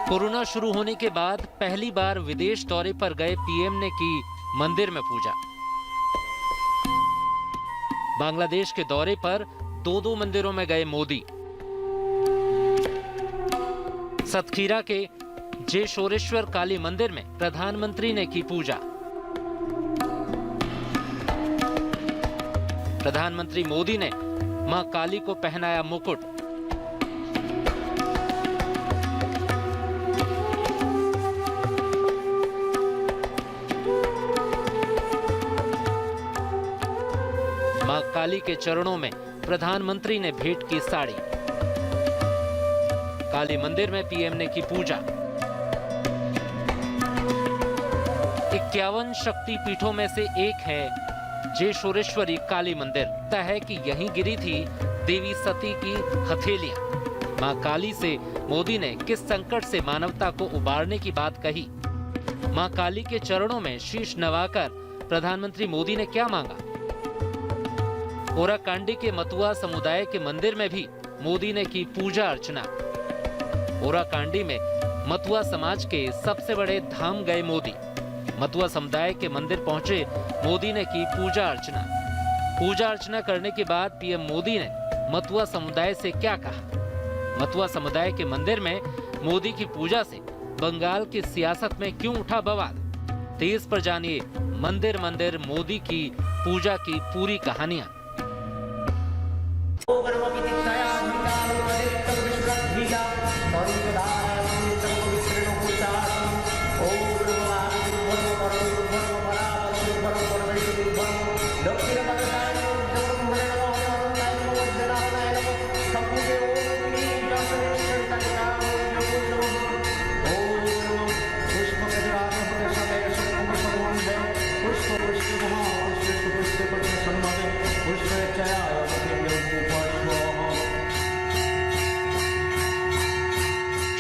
Corona शुरू होने के बाद पहली बार विदेश दौरे पर गए पीएम ने की मंदिर में पूजा। बांग्लादेश के दौरे पर दो मंदिरों में गए मोदी। सतखीरा के जेशोरेश्वर काली मंदिर में प्रधानमंत्री ने की पूजा। प्रधानमंत्री मोदी ने मां काली को पहनाया मुकुट। मां काली के चरणों में प्रधानमंत्री ने भेंट की साड़ी। काली मंदिर में पीएम ने की पूजा। 51 शक्ति पीठों में से एक है जेशोरेश्वरी काली मंदिर। तय है कि यहीं गिरी थी देवी सती की हथेलियां। मां काली से मोदी ने किस संकट से मानवता को उबारने की बात कही। मां काली के चरणों में शीश नवाकर प्रधानमंत्री मोदी ने क्या मांगा। ओराकांडी के मतुआ समुदाय के मंदिर में भी मोदी ने की पूजा अर्चना। ओराकांडी में मतुआ समाज के सबसे बड़े धाम गए मोदी। मतुआ समुदाय के मंदिर पहुंचे मोदी ने की पूजा अर्चना। पूजा अर्चना करने के बाद पीएम मोदी ने मतुआ समुदाय से क्या कहा। मतुआ समुदाय के मंदिर में मोदी की पूजा से बंगाल की सियासत में क्यों उठा बवाल। 30 पर जानिए मंदिर मंदिर मोदी की पूजा की पूरी कहानियां।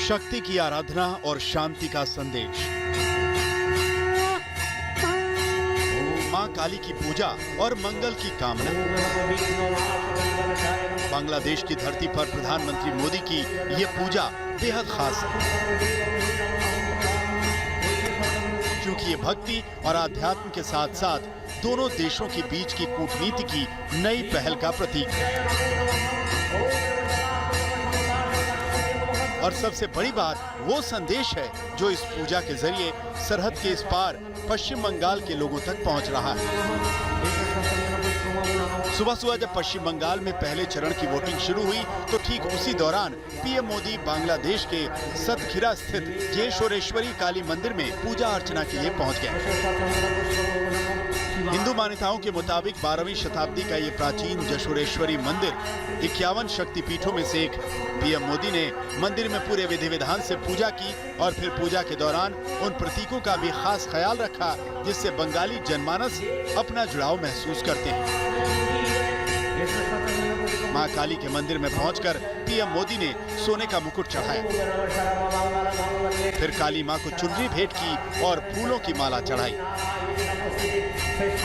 शक्ति की आराधना और शांति का संदेश। मां काली की पूजा और मंगल की कामना। बांग्लादेश की धरती पर प्रधानमंत्री मोदी की ये पूजा बेहद खास है, क्योंकि ये भक्ति और आध्यात्म के साथ साथ दोनों देशों के बीच की कूटनीति की नई पहल का प्रतीक है। और सबसे बड़ी बात वो संदेश है जो इस पूजा के जरिए सरहद के इस पार पश्चिम बंगाल के लोगों तक पहुंच रहा है। सुबह सुबह जब पश्चिम बंगाल में पहले चरण की वोटिंग शुरू हुई तो ठीक उसी दौरान पीएम मोदी बांग्लादेश के सतखीरा स्थित जेशोरेश्वरी काली मंदिर में पूजा अर्चना के लिए पहुंच गए। हिंदू मान्यताओं के मुताबिक 12वीं शताब्दी का ये प्राचीन जेशोरेश्वरी मंदिर 51 शक्तिपीठों में से एक। पीएम मोदी ने मंदिर में पूरे विधि विधान से पूजा की और फिर पूजा के दौरान उन प्रतीकों का भी खास ख्याल रखा जिससे बंगाली जनमानस अपना जुड़ाव महसूस करते हैं। मां काली के मंदिर में पहुंचकर पीएम मोदी ने सोने का मुकुट चढ़ाया, फिर काली मां को चुनरी भेंट की और फूलों की माला चढ़ाई।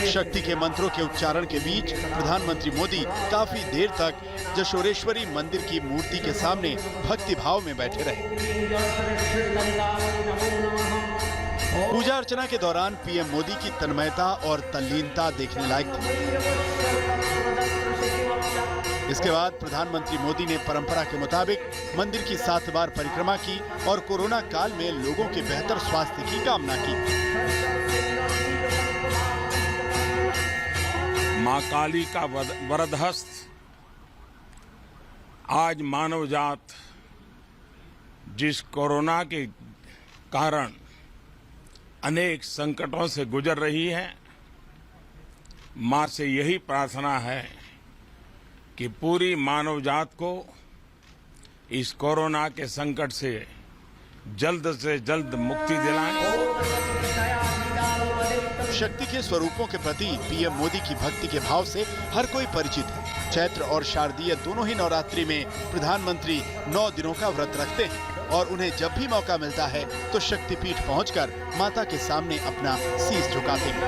शक्ति के मंत्रों के उच्चारण के बीच प्रधानमंत्री मोदी काफी देर तक जेशोरेश्वरी मंदिर की मूर्ति के सामने भक्ति भाव में बैठे रहे। पूजा अर्चना के दौरान पीएम मोदी की तन्मयता और तल्लीनता देखने लायक थी। इसके बाद प्रधानमंत्री मोदी ने परंपरा के मुताबिक मंदिर की 7 बार परिक्रमा की और कोरोना काल में लोगों के बेहतर स्वास्थ्य की कामना की। मां काली का वरदहस्त आज मानव जात जिस कोरोना के कारण अनेक संकटों से गुजर रही है, मां से यही प्रार्थना है कि पूरी मानव जात को इस कोरोना के संकट से जल्द मुक्ति दिलाएं। शक्ति के स्वरूपों के प्रति पीएम मोदी की भक्ति के भाव से हर कोई परिचित है। चैत्र और शारदीय दोनों ही नवरात्रि में प्रधानमंत्री 9 दिनों का व्रत रखते हैं और उन्हें जब भी मौका मिलता है तो शक्तिपीठ पहुंचकर माता के सामने अपना शीश झुकाते हैं।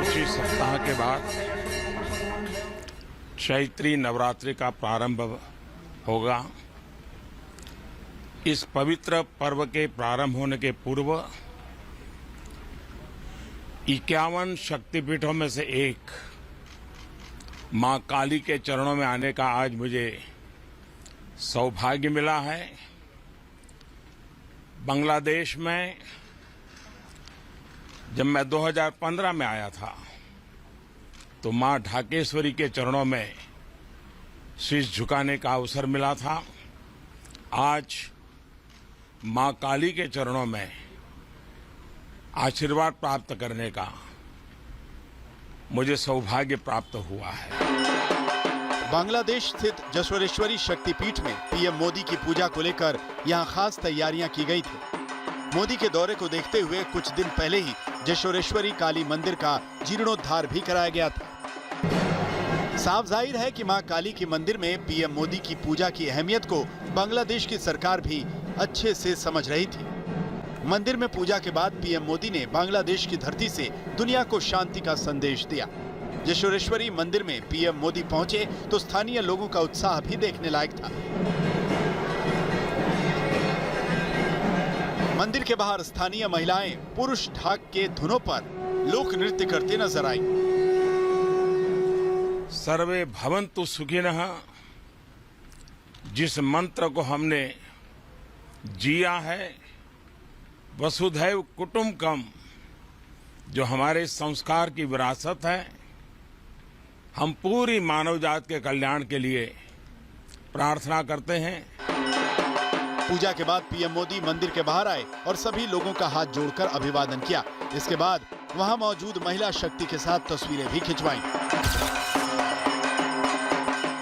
उसी सप्ताह के बाद चैत्री नवरात्रि का प्रारंभ होगा। इस पवित्र पर्व के प्रारंभ होने के पूर्व 51 शक्तिपीठों में से एक मां काली के चरणों में आने का आज मुझे सौभाग्य मिला है। बांग्लादेश में जब मैं 2015 में आया था तो मां ढाकेश्वरी के चरणों में शीश झुकाने का अवसर मिला था। आज मां काली के चरणों में आशीर्वाद प्राप्त करने का मुझे सौभाग्य प्राप्त हुआ है। बांग्लादेश स्थित जशोरेश्वरी शक्तिपीठ में पीएम मोदी की पूजा को लेकर यहां खास तैयारियां की गई थी। मोदी के दौरे को देखते हुए कुछ दिन पहले ही जशोरेश्वरी काली मंदिर का जीर्णोद्धार भी कराया गया था। साफ जाहिर है कि मां काली की मंदिर में पीएम मोदी की पूजा की अहमियत को बांग्लादेश की सरकार भी अच्छे से समझ रही थी। मंदिर में पूजा के बाद पीएम मोदी ने बांग्लादेश की धरती से दुनिया को शांति का संदेश दिया। जशोरेश्वरी मंदिर में पीएम मोदी पहुंचे तो स्थानीय लोगों का उत्साह भी देखने लायक था। मंदिर के बाहर स्थानीय महिलाएं पुरुष ढाक के धुनों पर लोक नृत्य करते नजर आई। सर्वे भवन्तु सुखिनः जिस मंत्र को हमने जिया है, वसुधैव कुटुंबकम, जो हमारे संस्कार की विरासत है, हम पूरी मानव जात के कल्याण के लिए प्रार्थना करते हैं। पूजा के बाद पीएम मोदी मंदिर के बाहर आए और सभी लोगों का हाथ जोड़कर अभिवादन किया। इसके बाद वहां मौजूद महिला शक्ति के साथ तस्वीरें भी खिंचवाईं।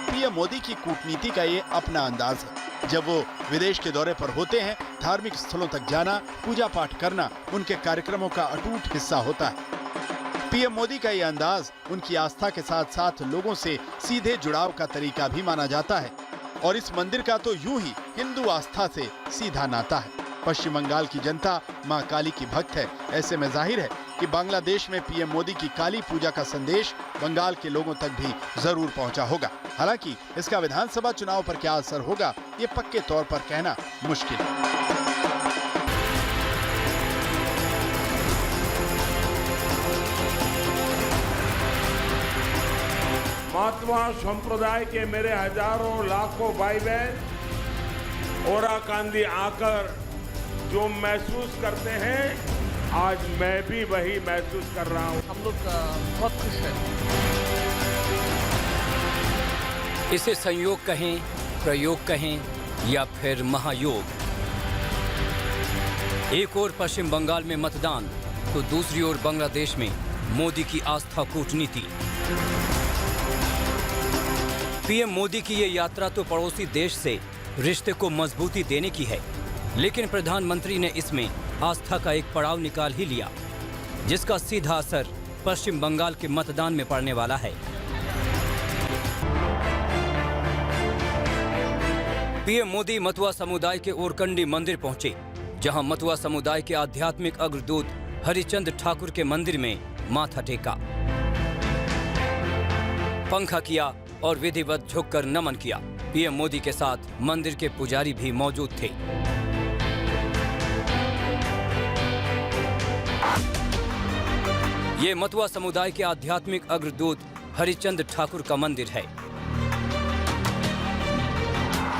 पीएम मोदी की कूटनीति का ये अपना अंदाज है। जब वो विदेश के दौरे पर होते हैं, धार्मिक स्थलों तक जाना, पूजा पाठ करना उनके कार्यक्रमों का अटूट हिस्सा होता है। पीएम मोदी का ये अंदाज उनकी आस्था के साथ साथ लोगों से सीधे जुड़ाव का तरीका भी माना जाता है। और इस मंदिर का तो यूं ही हिंदू आस्था से सीधा नाता है। पश्चिम बंगाल की जनता मां काली की भक्त है। ऐसे में जाहिर है कि बांग्लादेश में पीएम मोदी की काली पूजा का संदेश बंगाल के लोगों तक भी जरूर पहुंचा होगा। हालांकि इसका विधानसभा चुनाव पर क्या असर होगा, ये पक्के तौर पर कहना मुश्किल है। महात्मा संप्रदाय के मेरे हजारों लाखों भाई बहन ओराकांदी आकर जो महसूस करते हैं, आज मैं भी वही महसूस कर रहा हूं। हम लोग बहुत खुश हैं। इसे संयोग कहें, प्रयोग कहें या फिर महायोग। एक ओर पश्चिम बंगाल में मतदान तो दूसरी ओर बांग्लादेश में मोदी की आस्था कूटनीति। पीएम मोदी की ये यात्रा तो पड़ोसी देश से रिश्ते को मजबूती देने की है, लेकिन प्रधानमंत्री ने इसमें आस्था का एक पड़ाव निकाल ही लिया, जिसका सीधा असर पश्चिम बंगाल के मतदान में पड़ने वाला है। पीएम मोदी मतुआ समुदाय के ओरकंडी मंदिर पहुंचे, जहां मतुआ समुदाय के आध्यात्मिक अग्रदूत हरिचंद ठाकुर के मंदिर में माथा टेका, पंखा किया और विधिवत झुककर नमन किया। पीएम मोदी के साथ मंदिर के पुजारी भी मौजूद थे। ये मतुआ समुदाय के आध्यात्मिक अग्रदूत हरिचंद ठाकुर का मंदिर है।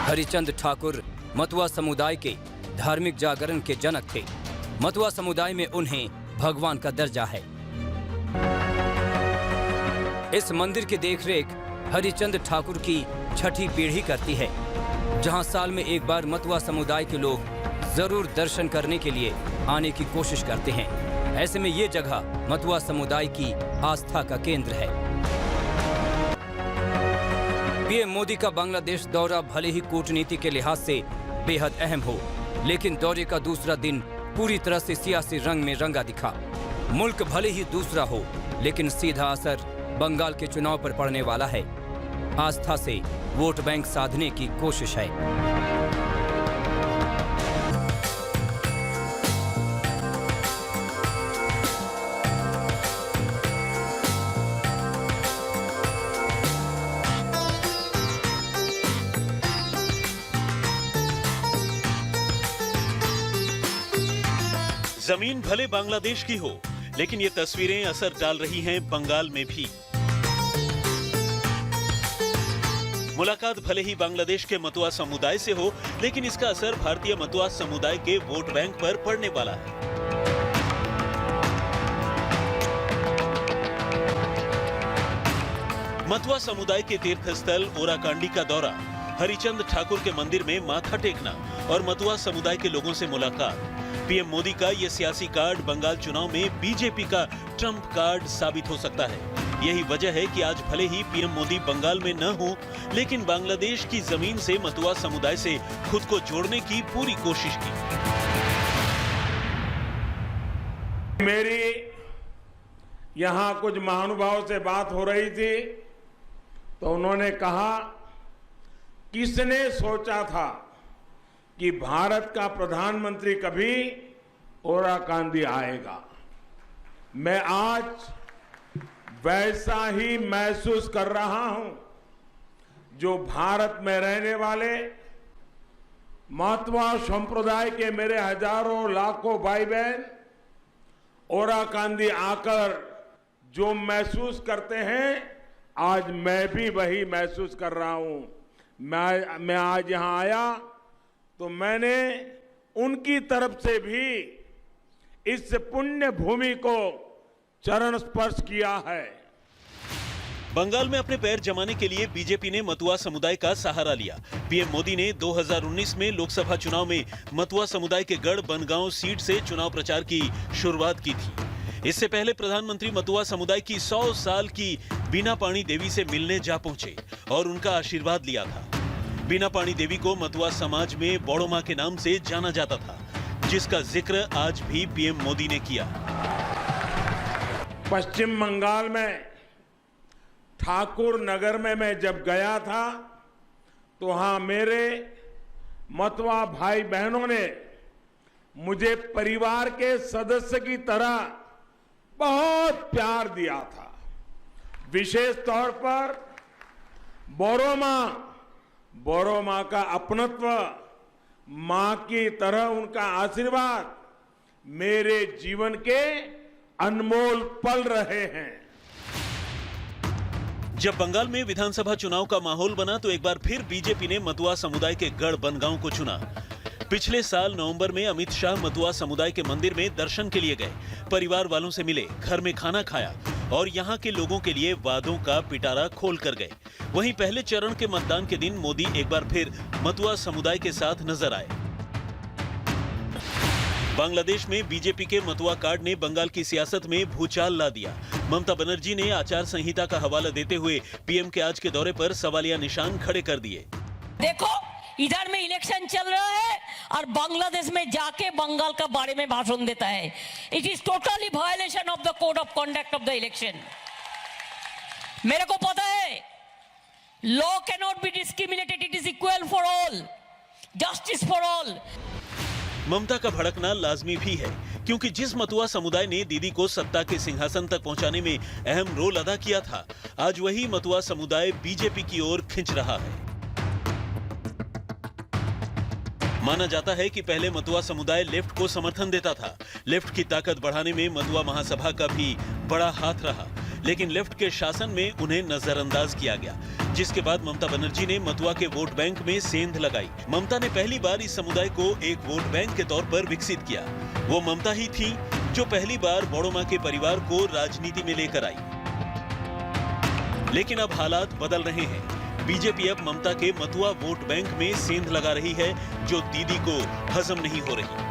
हरिचंद ठाकुर मतुआ समुदाय के धार्मिक जागरण के जनक थे। मतुआ समुदाय में उन्हें भगवान का दर्जा है। इस मंदिर की देखरेख हरिचंद ठाकुर की छठी पीढ़ी करती है, जहां साल में एक बार मतुआ समुदाय के लोग जरूर दर्शन करने के लिए आने की कोशिश करते हैं। ऐसे में ये जगह मतुआ समुदाय की आस्था का केंद्र है। पीएम मोदी का बांग्लादेश दौरा भले ही कूटनीति के लिहाज से बेहद अहम हो, लेकिन दौरे का दूसरा दिन पूरी तरह से सियासी रंग में रंगा दिखा। मुल्क भले ही दूसरा हो, लेकिन सीधा असर बंगाल के चुनाव पर पड़ने वाला है। आस्था से वोट बैंक साधने की कोशिश है। जमीन भले बांग्लादेश की हो, लेकिन ये तस्वीरें असर डाल रही हैं बंगाल में भी। मुलाकात भले ही बांग्लादेश के मतुआ समुदाय से हो, लेकिन इसका असर भारतीय मतुआ समुदाय के वोट बैंक पर पड़ने वाला है। मतुआ समुदाय के तीर्थस्थल ओराकांडी का दौरा, हरिचंद ठाकुर के मंदिर में माथा टेकना और मतुआ समुदाय के लोगों से मुलाकात। पीएम मोदी का ये सियासी कार्ड बंगाल चुनाव में बीजेपी का ट्रम्प कार्ड साबित हो सकता है। यही वजह है कि आज भले ही पीएम मोदी बंगाल में न हो, लेकिन बांग्लादेश की जमीन से मतुआ समुदाय से खुद को जोड़ने की पूरी कोशिश की। मेरी यहां कुछ महानुभावों से बात हो रही थी तो उन्होंने कहा, किसने सोचा था कि भारत का प्रधानमंत्री कभी ओराकांडी आएगा। मैं आज वैसा ही महसूस कर रहा हूं जो भारत में रहने वाले मतुआ संप्रदाय के मेरे हजारों लाखों भाई बहन ओराकांडी आकर जो महसूस करते हैं, आज मैं भी वही महसूस कर रहा हूं। मैं आज यहां आया तो मैंने उनकी तरफ से भी इस पुण्य भूमि को चरण स्पर्श किया है। बंगाल में अपने पैर जमाने के लिए बीजेपी ने मतुआ समुदाय का सहारा लिया। पीएम मोदी ने 2019 में लोकसभा चुनाव में मतुआ समुदाय के गढ़ बनगांव सीट से चुनाव प्रचार की शुरुआत की थी। इससे पहले प्रधानमंत्री मतुआ समुदाय की 100 साल की बीना पाणी देवी से मिलने जा पहुंचे और उनका आशीर्वाद लिया था। बीना पाणी देवी को मतुआ समाज में बड़ो मां के नाम से जाना जाता था, जिसका जिक्र आज भी पीएम मोदी ने किया। पश्चिम बंगाल में ठाकुर नगर में मैं जब गया था तो वहां मेरे मतुआ भाई बहनों ने मुझे परिवार के सदस्य की तरह बहुत प्यार दिया था। विशेष तौर पर बोरो मां का अपनत्व, मां की तरह उनका आशीर्वाद मेरे जीवन के अनमोल पल रहे हैं। जब बंगाल में विधानसभा चुनाव का माहौल बना तो एक बार फिर बीजेपी ने मतुआ समुदाय के गढ़ बनगांव को चुना। पिछले साल नवंबर में अमित शाह मतुआ समुदाय के मंदिर में दर्शन के लिए गए, परिवार वालों से मिले, घर में खाना खाया और यहां के लोगों के लिए वादों का पिटारा खोल कर गए। वहीं पहले चरण के मतदान के दिन मोदी एक बार फिर मतुआ समुदाय के साथ नजर आए। बांग्लादेश में बीजेपी के मतुआ कार्ड ने बंगाल की सियासत में भूचाल ला दिया। ममता बनर्जी ने आचार संहिता का हवाला देते हुए पीएम के आज के दौरे पर सवालिया निशान खड़े कर दिए। देखो, इधर में इलेक्शन चल रहा है और बांग्लादेश में जाके बंगाल का बारे में भाषण देता है। It is totally violation of the code of conduct of the election. मेरे को पता है, law can not be discriminated, it is equal for all, justice for all. Mamata का भड़कना लाजमी भी है, क्योंकि जिस मतुआ समुदाय ने दीदी को सत्ता के सिंहासन तक पहुंचाने में अहम रोल अदा किया था, आज वही मतुआ समुदाय बीजेपी की ओर खिंच रहा है। माना जाता है कि पहले मतुआ समुदाय लेफ्ट को समर्थन देता था। लेफ्ट की ताकत बढ़ाने में मतुआ महासभा का भी बड़ा हाथ रहा, लेकिन लेफ्ट के शासन में उन्हें नजरअंदाज किया गया, जिसके बाद ममता बनर्जी ने मतुआ के वोट बैंक में सेंध लगाई। ममता ने पहली बार इस समुदाय को एक वोट बैंक के तौर पर विकसित किया। वो ममता ही थी जो पहली बार बड़ो मां के परिवार को राजनीति में लेकर आई। लेकिन अब हालात बदल रहे हैं। बीजेपी अब ममता के मतुआ वोट बैंक में सेंध लगा रही है, जो दीदी को हजम नहीं हो रही।